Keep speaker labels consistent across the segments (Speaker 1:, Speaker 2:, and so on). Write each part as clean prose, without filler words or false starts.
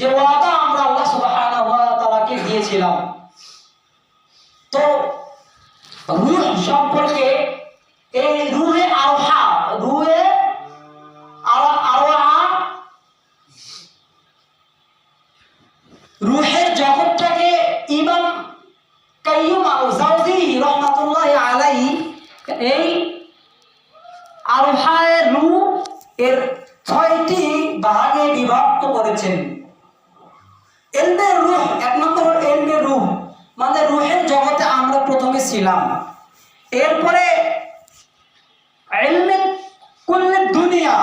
Speaker 1: যে ওয়াদা আমরা আল্লাহ সুবহানাহু ওয়া তাআলাকে দিয়েছিলাম। তো রূহ সম্পর্কে এই রূহে আরওহা, রূহের জগৎটাকে ইমাম কাইয়ুম আল-জাওজি রাহমাতুল্লাহি আলাইহি এই আরওহায়ের রূহ এর 6টি ভাগে বিভক্ত করেছেন। ইলমের রূহ, এক নম্বর হলো ইলমের রূহ, মানে রূহের জগতে আমরা প্রথমে ছিলাম। এরপরে ইলমে কুল্লি দুনিয়া,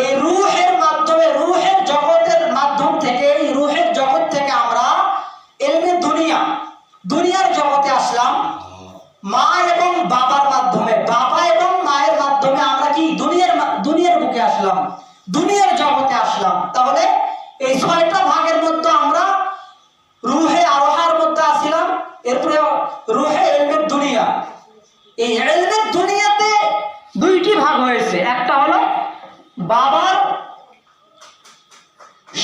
Speaker 1: এই রূহের মাধ্যমে, রূহের জগতের মাধ্যম থেকে, এই রূহের জগৎ থেকে আমরা ইলমে দুনিয়া, দুনিয়ার জগতে আসলাম। মা এবং বাবার মাধ্যমে, বাবা এবং মায়ের মাধ্যমে আমরা কি দুনিয়ার বুকে আসলাম, দুনিয়ার জগতে আসলাম। তাহলে এই 6টা ভাগের মধ্যে আমরা রূহে আরওহার মধ্যে আসলাম। এরপরে রূহে ইলমে দুনিয়া, এই ইলমে দুনিয়াতে 2টি ভাগ হয়েছে। একটা হলো বাবার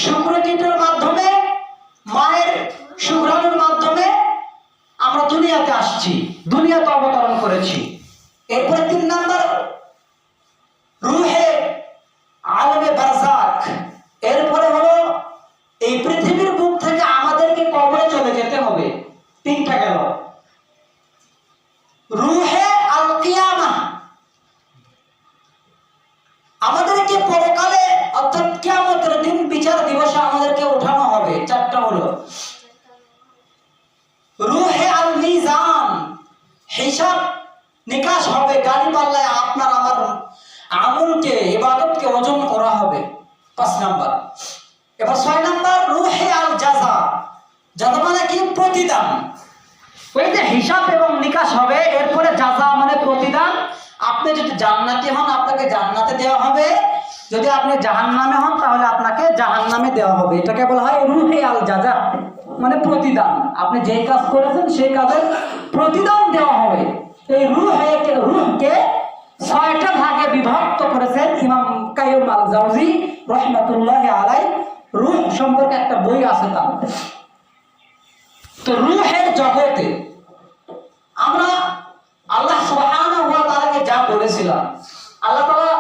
Speaker 1: শুক্রকীটের মাধ্যমে, মায়ের শুক্রাণুর মাধ্যমে আমরা দুনিয়াতে আসছি, দুনিয়াতে অবতরণ করেছি। এরপরে 3 নম্বর রূহে আলমে বারজাক, এরপরে হলো এই পৃথিবীর বুক থেকে আমাদেরকে কবরে চলে যেতে হবে। 3টা গেল। রূহে আল কিয়ামা, আমাদেরকে পরকালে অর্থাৎ কিয়ামতের দিন, বিচার দিবসে আমাদেরকে ওঠানো হবে। 4টা হলো। রূহে আল মিজান, হিসাব নিকাশ হবে, গাড়ি পাল্লায় আপনার আমার আমলকে, ইবাদতকে ওজন করা হবে। 5 নাম্বার। এবার 6 নাম্বার রূহে আল জাযা, জাযা মানে কি? প্রতিদান। ওই যে হিসাব এবং নিকাশ হবে, এরপরে জাযা মানে প্রতিদান। আপনি যদি জান্নাতি হন আপনাকে জান্নাতে দেওয়া হবে, যদি আপনি জাহান্নামে হন তাহলে আপনাকে জাহান্নামে দেওয়া হবে। এটাকে বলা হয় রূহে আল জাযা, মানে প্রতিদান। আপনি যে কাজ করেছেন সেই কাজের প্রতিদান দেওয়া হবে। এই রূহকে 6টা ভাগে বিভক্ত করেছেন ইমাম কাইয়ুম আল-জাওজি রাহমাতুল্লাহি আলাইহি। রূহ সম্পর্কে একটা বই আছে তার। তো রূহের জগতে আমরা আল্লাহ সুবহানাহু ওয়া তাআলাকে যা বলেছিলাম, আল্লাহ তাআলা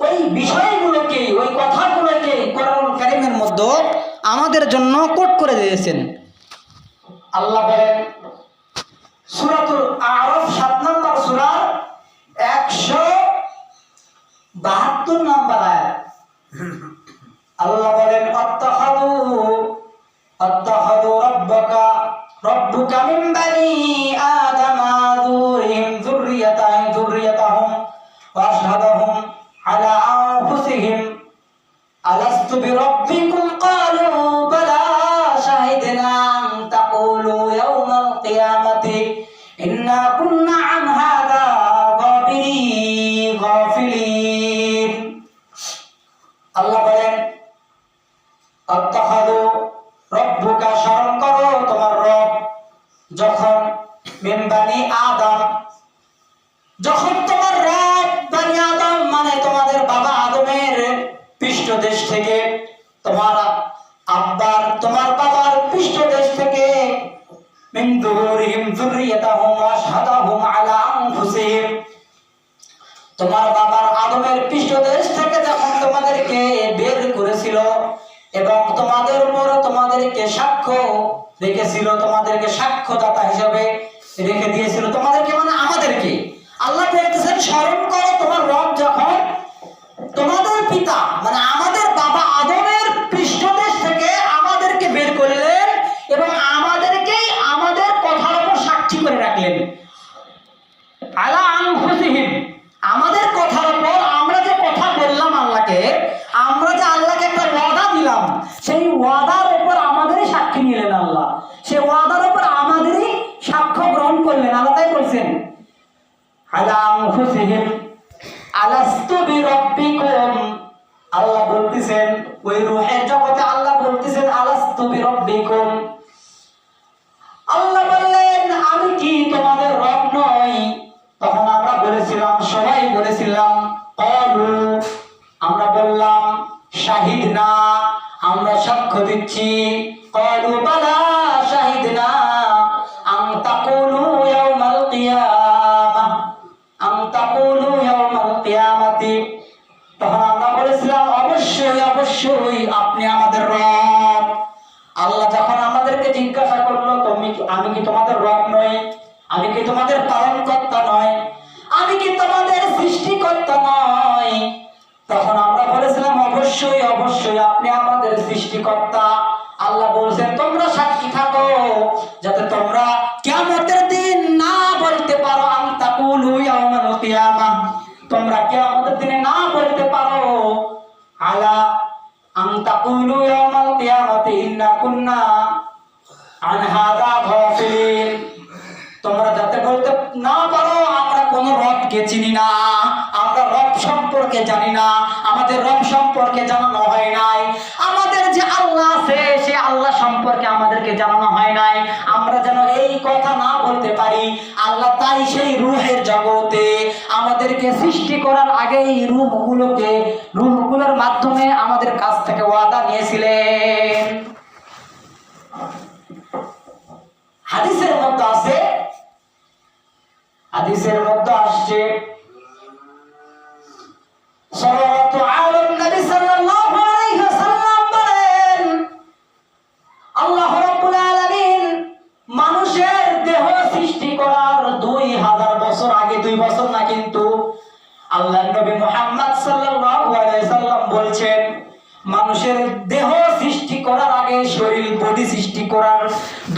Speaker 1: ওই বিষয়গুলোকে, ওই কথাগুলোকে কোরআনুল কারীমের মধ্যে আমাদের জন্য কোট করে দিয়েছেন। আল্লাহ বলেন সূরাতুল আরাফ 7 নম্বর সূরা 172 নম্বর আয়াত। আল্লাহ বলেন আত্তাখাযু রাব্বুকা মিন বানি আদামা যুররিয়াতাহুম ওয়া আশহাদাহুম আলা আনফুসিহিম আলাস্তু বিরাব্বিকুম ক্বালু বালা শাহিদনা আন তাকুলু ইয়াওমাল কিয়ামাতি ইন্না কুন্না আন হাযা গাফিলিন। আল্লাহ বলেন আত্তাখাযু রাব্বুকা, স্মরণ করো তোমার রব যখন মিন বানি আদম, যখন তোমার রব বানি আদম মানে তোমাদের বাবা আদমের পৃষ্ঠদেশ থেকে, তোমার আব্বার, তোমার বাবার পৃষ্ঠদেশ থেকে, মিন যুহুরিহিম যুররিয়াতাহুম ওয়া আশহাদাহুম আলা আনফুসিহিম, তোমার বাবার আদমের পৃষ্ঠদেশ থেকে যখন তোমাদেরকে বের করেছিল এবং তোমাদের উপর তোমাদেরকে সাক্ষ্য রেখেছিল, তোমাদেরকে সাক্ষ্যদাতা হিসেবে রেখে দিয়েছিল, তোমাদেরকে মানে আমাদেরকে। আল্লাহ বলতেছেন স্মরণ করো তোমার রব যখন তোমাদের পিতা মানে আমাদের বাবা আদমের পৃষ্ঠদেশ থেকে আমাদেরকে বের করলেন এবং আমাদেরকেই আমাদের কথার উপর সাক্ষী করে রাখলেন। আলা আনফুসিহিম, আমাদের কথার উপর, আমরা যে কথা বললাম আল্লাহকে, আমরা যে আল্লাহকে একটা ওয়াদা দিলাম, সেই ওয়াদার উপর আমাদেরই সাক্ষী নিলেন আল্লাহ, সেই ওয়াদার উপর আমাদেরই সাক্ষ্য গ্রহণ করলেন। আল্লাহ তাই বলছেন আলা আনফুসিহিম আলাস্তু বিরাব্বিকুম, আল্লাহ বলতেছেন ওই রূহের জগতে, আল্লাহ বলতেছেন আলাস্তু বিরাব্বিকুম, আল্লাহ বললেন আমি কি তোমাদের রব নই? তখন আমরা বলেছিলাম, সবাই বলেছিলাম, ক্বালু, আমরা বললাম, শাহিদনা, আমরা সাক্ষ্য দিচ্ছি। ক্বালু বালা শাহিদনা আন তাকুলু ইয়াউমাল কিয়ামাহ আন তাকুলু ইয়াউমাল কিয়ামাতি। তখন আমরা বলেছিলাম অবশ্যই অবশ্যই আপনি আমাদের রব। আল্লাহ যখন আমাদেরকে জিজ্ঞাসা করলো আমি কি তোমাদের রব নই, আমি কি তোমাদের পালনকর্তা নয়, আমি কি তোমাদের সৃষ্টিকর্তা নয়, তখন আমরা বলেছিলাম অবশ্যই অবশ্যই আপনি আমাদের সৃষ্টিকর্তা। আল্লাহ বলছেন তোমরা সাক্ষী থাকো যাতে তোমরা কিয়ামতের দিন না বলতে পারো আন তাকুলু ইয়াউমাল কিয়ামাহ, তোমরা কিয়ামতের দিনে না বলতে পারো আলা আন তাকুলু ইয়াউমাল কিয়ামাতি ইন্না কুন্না আন হাযা গাফিলিন, তোমরা যাতে বলতে না পারো আমরা কোন রবকে চিনি না, আমরা রব সম্পর্কে জানি না, আমাদের রব সম্পর্কে জানানো হয় নাই, আমাদের যে আল্লাহ আছে সে আল্লাহ সম্পর্কে আমাদেরকে জানানো হয় নাই, আমরা যেন এই কথা না বলতে পারি। আল্লাহ তাই সেই রূহের জগতে আমাদেরকে সৃষ্টি করার আগেই রূহগুলোর মাধ্যমে আমাদের কাছ থেকে ওয়াদা নিয়েছিলেন। হাদিসের মধ্যে আসছে সাল্লাল্লাহু আলাইহি নবী সাল্লাল্লাহু আলাইহি ওয়াসাল্লাম বলেন আল্লাহ রাব্বুল আলামিন মানুষের দেহ সৃষ্টি করার 2000 বছর আগে, 2 বছর না কিন্তু, আল্লাহর নবী মুহাম্মদ সাল্লাল্লাহু আলাইহি ওয়াসাল্লাম বলছেন মানুষের দেহ সৃষ্টি করার আগে, শরীর বডি সৃষ্টি করার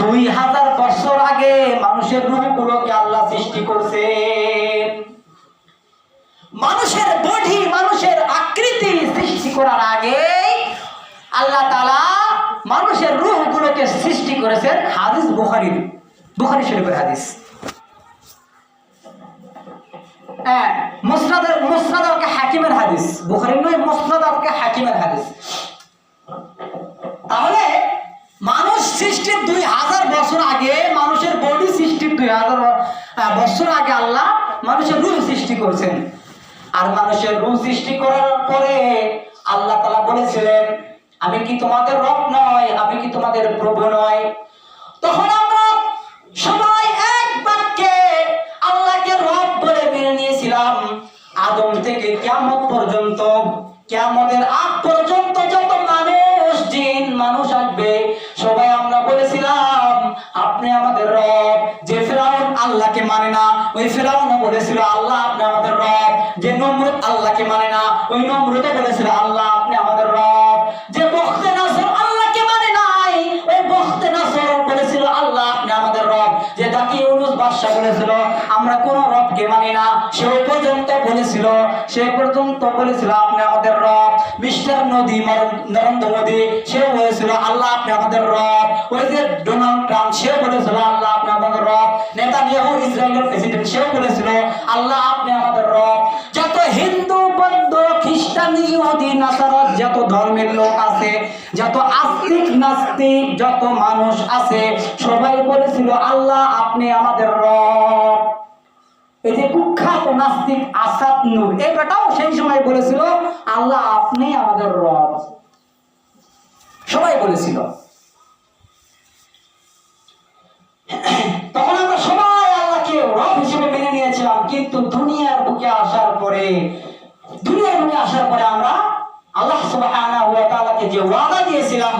Speaker 1: 2000 বছর আগে মানুষের রূহগুলোকে আল্লাহ সৃষ্টি করছেন। মানুষের বডি, মানুষের আকৃতি সৃষ্টি করার আগে আল্লাহ তাআলা মানুষের রূহগুলোকে সৃষ্টি করেছেন। হাদিস বুখারী শরীফের হাদিস। মুসনাদ হাকিমের হাদিস, বুখারী নয়, মুসনাদ হাকিমের হাদিস। তাহলে মানুষ সৃষ্টির 2000 বছর আগে, মানুষের বডি সৃষ্টির 2000 বছর আগে আল্লাহ মানুষের রূহ সৃষ্টি করেছেন। আর মানুষের রূহ সৃষ্টি করার পরে আল্লাহ তাআলা বলেছিলেন আমি কি তোমাদের রব নয়, আমি কি তোমাদের প্রভু নয়। তখন আমরা সবাই এক বাক্যে আল্লাহকে রব বলে মেনে নিয়েছিলাম। আদম থেকে কিয়ামত পর্যন্ত, কিয়ামতের আগ পর্যন্ত যত জিন মানুষ আসবে সবাই আমরা বলেছিলাম আপনি আমাদের রব। যে ফেরাউন আল্লাহকে মানে না ওই ফেরাউনও বলেছিল আল্লাহ আপনি আমাদের রব। যে নমরুদ আল্লাহকে মানে না ওই নমরুদও বলেছিল আল্লাহ আপনি আমাদের রব। যে বখতে নাসর আল্লাহকে মানে নাই ওই বখতে নাসর বলেছিল আল্লাহ আপনি আমাদের রব। যে তাকে ইউনুস বাদশা বলেছিল আমরা কোন রবকে মানি না সে পর্যন্ত বলেছিল আপনি আমাদের রব। মিস্টার নরেন্দ্র মোদী সে বলেছিল আল্লাহ আপনি আমাদের রব। ওই যে ডোনাল্ড ট্রাম্প সে বলেছিল আল্লাহ আপনি আমাদের রব। নেতানিয়াহু ইসরায়েলের প্রেসিডেন্ট সে বলেছিল আল্লাহ আপনি আমাদের রব। যত হিন্দু, বৌদ্ধ, খ্রিস্টান, ইহুদি, নাসারা যত ধর্মের লোক আছে, যত আস্তিক নাস্তিক যত মানুষ আছে সবাই বলেছিল আল্লাহ আপনি আমাদের রব। এই যে কুখ্যাত নাস্তিক আসাদ নূর এই বেটাও সেই সময় বলেছিল আল্লাহ আপনি আমাদের রব। সবাই বলেছিল। তখন আমরা সবাই আল্লাহকে রব হিসেবে মেনে নিয়েছিলাম। কিন্তু দুনিয়ার বুকে আসার পরে আমরা আল্লাহ সুবহানাহু ওয়া তাআলাকে যে ওয়াদা দিয়েছিলাম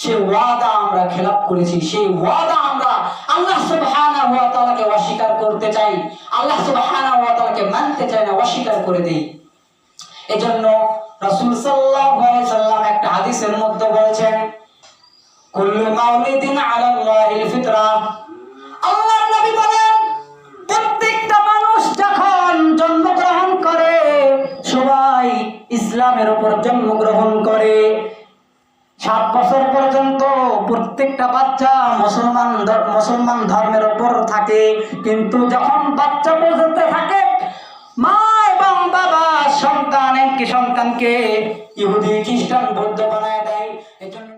Speaker 1: সেই ওয়াদা আমরা খেলাপ করেছি। সেই ওয়াদা আমরা আল্লাহ সুবহানাহু ওয়া তাআলাকে অস্বীকার করতে চাই, আল্লাহ সুবহানাহু ওয়া তাআলাকে মানতে চাই না, অস্বীকার করে দেই। এজন্য রাসূল সাল্লাল্লাহু আলাইহি সাল্লাম একটা হাদিসের মধ্যে বলেছেন কুল্লু মাউলিদিন আলাল্লাহিল ফিতরা। আল্লাহর নবী বলেন প্রত্যেকটা মানুষ যখন জন্মগ্রহণ করে সবাই ইসলামের উপর জন্মগ্রহণ করে। 7 বছর পর্যন্ত প্রত্যেকটা বাচ্চা মুসলমান ধর্মের উপর থাকে। কিন্তু যখন বাচ্চা পর্যন্ত থাকে মা এবং বাবা সন্তানকে ইহুদি, খ্রিস্টান, বৌদ্ধ বানায় দেয়। এজন্য